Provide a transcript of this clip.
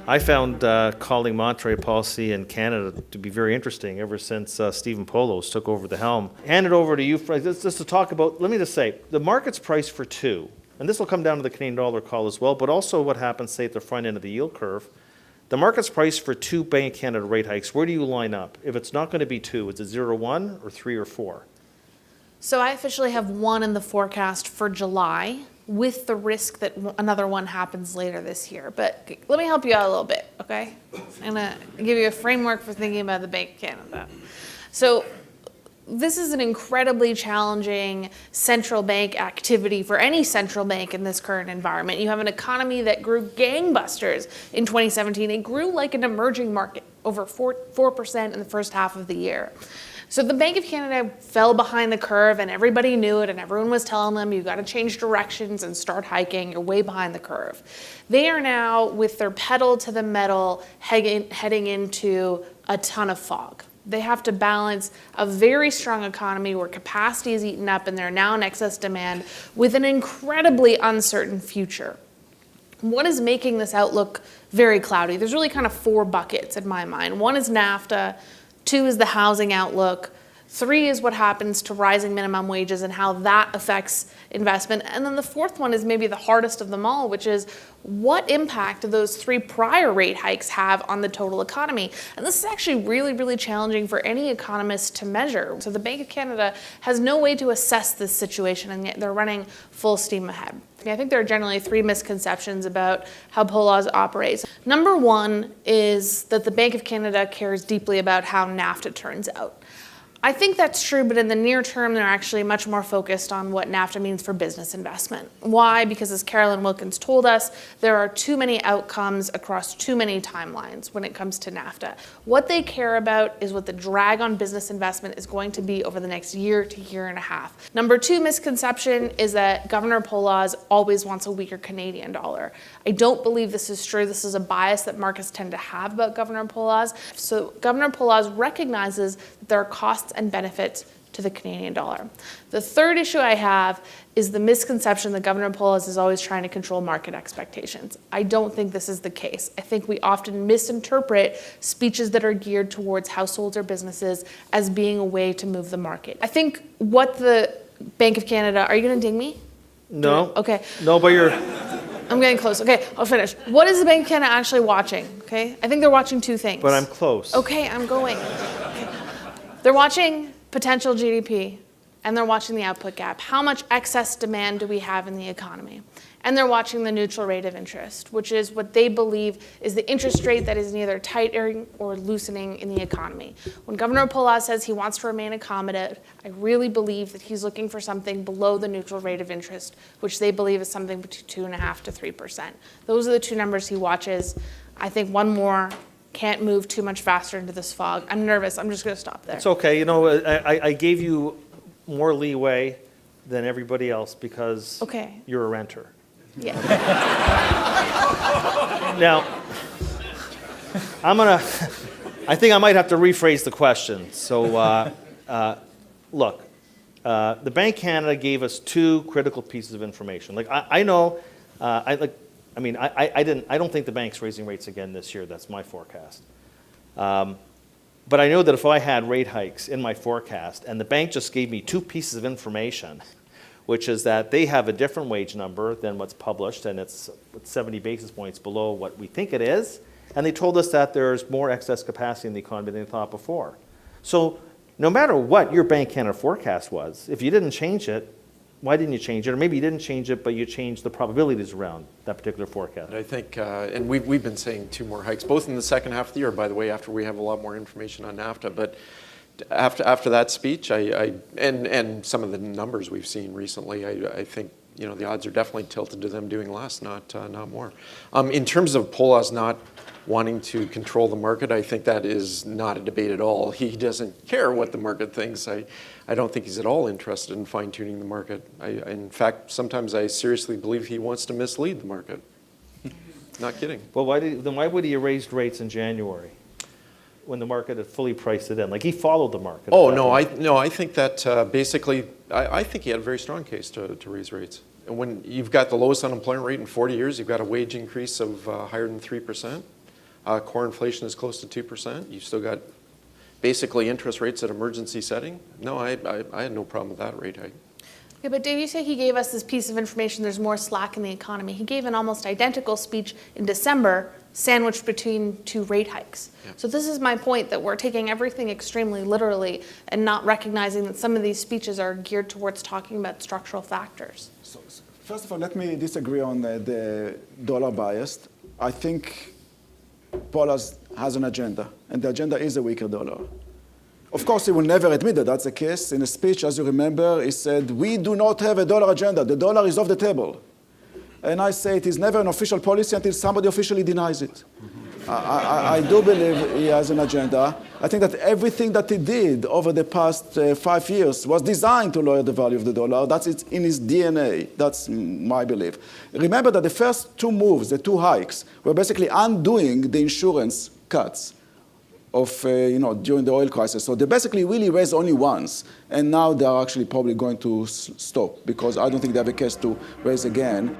I found calling monetary policy in Canada to be very interesting ever since Stephen Polo's took over the helm. Hand it over to you, just to talk about, let me just say, the market's price for two, and this will come down to the Canadian dollar call as well, but also what happens, say, at the front end of the yield curve. The market's price for two Bank of Canada rate hikes, where do you line up? If it's not going to be two, is it 0 to 1 or 3 or 4? So I officially have one in the forecast for July, with the risk that another one happens later this year. But let me help you out a little bit, okay? I'm going to give you a framework for thinking about the Bank of Canada. So this is an incredibly challenging central bank activity for any central bank in this current environment. You have an economy that grew gangbusters in 2017. It grew like an emerging market, over 4% in the first half of the year. So the Bank of Canada fell behind the curve, and everybody knew it, and everyone was telling them, you've got to change directions and start hiking, you're way behind the curve. They are now, with their pedal to the metal, heading into a ton of fog. They have to balance a very strong economy where capacity is eaten up and they're now in excess demand with an incredibly uncertain future. What is making this outlook very cloudy? There's really kind of four buckets in my mind. One is NAFTA. 2 is the housing outlook. 3 is what happens to rising minimum wages and how that affects investment. And then the fourth one is maybe the hardest of them all, which is what impact do those 3 prior rate hikes have on the total economy? And this is actually really, really challenging for any economist to measure. So the Bank of Canada has no way to assess this situation, and yet they're running full steam ahead. I think there are generally 3 misconceptions about how POLAS operates. Number 1 is that the Bank of Canada cares deeply about how NAFTA turns out. I think that's true, but in the near term, they're actually much more focused on what NAFTA means for business investment. Why? Because as Carolyn Wilkins told us, there are too many outcomes across too many timelines when it comes to NAFTA. What they care about is what the drag on business investment is going to be over the next year to year and a half. Number 2 misconception is that Governor POLAS always wants a weaker Canadian dollar. I don't believe this is true. This is a bias that markets tend to have about Governor POLAS. So Governor POLAS recognizes that there are costs and benefits to the Canadian dollar. The third issue I have is the misconception that Governor POLAS is always trying to control market expectations. I don't think this is the case. I think we often misinterpret speeches that are geared towards households or businesses as being a way to move the market. I think what the Bank of Canada, are you going to ding me? No. Okay. No, but you're... I'm getting close. Okay, I'll finish. What is the Bank of Canada actually watching? Okay, I think they're watching 2 things. But I'm close. Okay, I'm going. Okay. They're watching potential GDP, and they're watching the output gap. How much excess demand do we have in the economy? And they're watching the neutral rate of interest, which is what they believe is the interest rate that is neither tightening or loosening in the economy. When Governor POLAS says he wants to remain accommodative, I really believe that he's looking for something below the neutral rate of interest, which they believe is something between 2.5% to 3%. Those are the 2 numbers he watches. I think one more can't move too much faster into this fog. I'm nervous. I'm just going to stop there. It's okay. You know, I gave you more leeway than everybody else because you're a renter. Yeah. Now, I think I might have to rephrase the question. So, look, the Bank of Canada gave us 2 critical pieces of information. Like, I know, I don't think the bank's raising rates again this year. That's my forecast. But I know that if I had rate hikes in my forecast and the bank just gave me 2 pieces of information, which is that they have a different wage number than what's published, and it's 70 basis points below what we think it is. And they told us that there's more excess capacity in the economy than they thought before. So no matter what your Bank of Canada forecast was, if you didn't change it, why didn't you change it? Or maybe you didn't change it, but you changed the probabilities around that particular forecast. I think, and we've been saying 2 more hikes, both in the second half of the year, by the way, after we have a lot more information on NAFTA. But after that speech, and some of the numbers we've seen recently, I think the odds are definitely tilted to them doing less, not more. In terms of POLAS not wanting to control the market, I think that is not a debate at all. He doesn't care what the market thinks. I don't think he's at all interested in fine-tuning the market. In fact, sometimes I seriously believe he wants to mislead the market. Not kidding. Well, why would he have raised rates in January? when the market had fully priced it in. Like, he followed the market. Oh, at that point. no, I think that basically, I think he had a very strong case to raise rates. And when you've got the lowest unemployment rate in 40 years, you've got a wage increase of higher than 3%. Core inflation is close to 2%. You've still got basically interest rates at emergency setting. No, I had no problem with that rate hike. Okay, but Dave, you say he gave us this piece of information, there's more slack in the economy. He gave an almost identical speech in December, sandwiched between 2 rate hikes. Yeah. So this is my point, that we're taking everything extremely literally and not recognizing that some of these speeches are geared towards talking about structural factors. So, first of all, let me disagree on the dollar bias. I think Paul has an agenda, and the agenda is a weaker dollar. Of course, he will never admit that that's the case. In a speech, as you remember, he said, we do not have a dollar agenda. The dollar is off the table. And I say it is never an official policy until somebody officially denies it. I do believe he has an agenda. I think that everything that he did over the past 5 years was designed to lower the value of the dollar. That's it in his DNA. That's my belief. Remember that the first 2 moves, the 2 hikes, were basically undoing the insurance cuts of, during the oil crisis. So they basically really raised only once, and now they are actually probably going to stop, because I don't think they have a case to raise again.